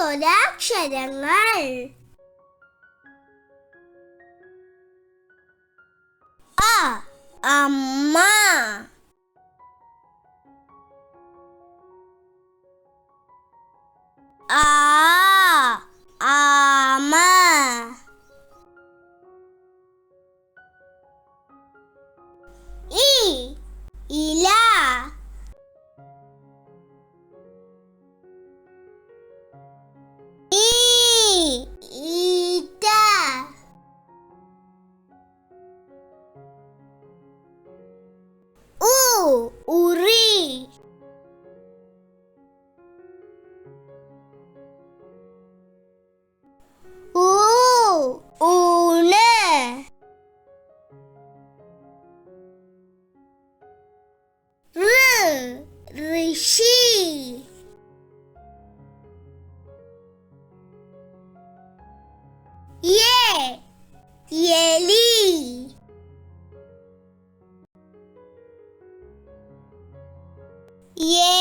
സ്വരാക്ഷരങ്ങൾ. അ അമ്മ, ആ ആമ, ഇ ഇല, ഈ ഈറ്റ, ഉ ഉറി, ഊ ഊണ്, ഋ ഋഷി, യേ എലി, ഏ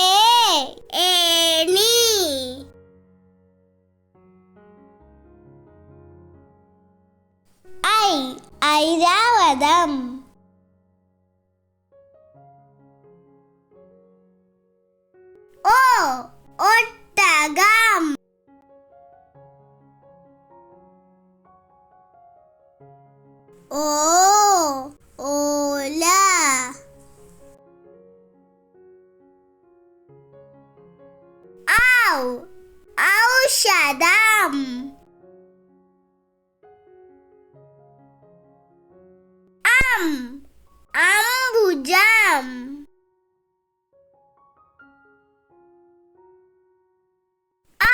ഏണി, ഐ ഐരാവതം, ഓ ഒട്ടകം, ഓ ഓല, ഔ ഔഷധം, അം അംബുജം, ആ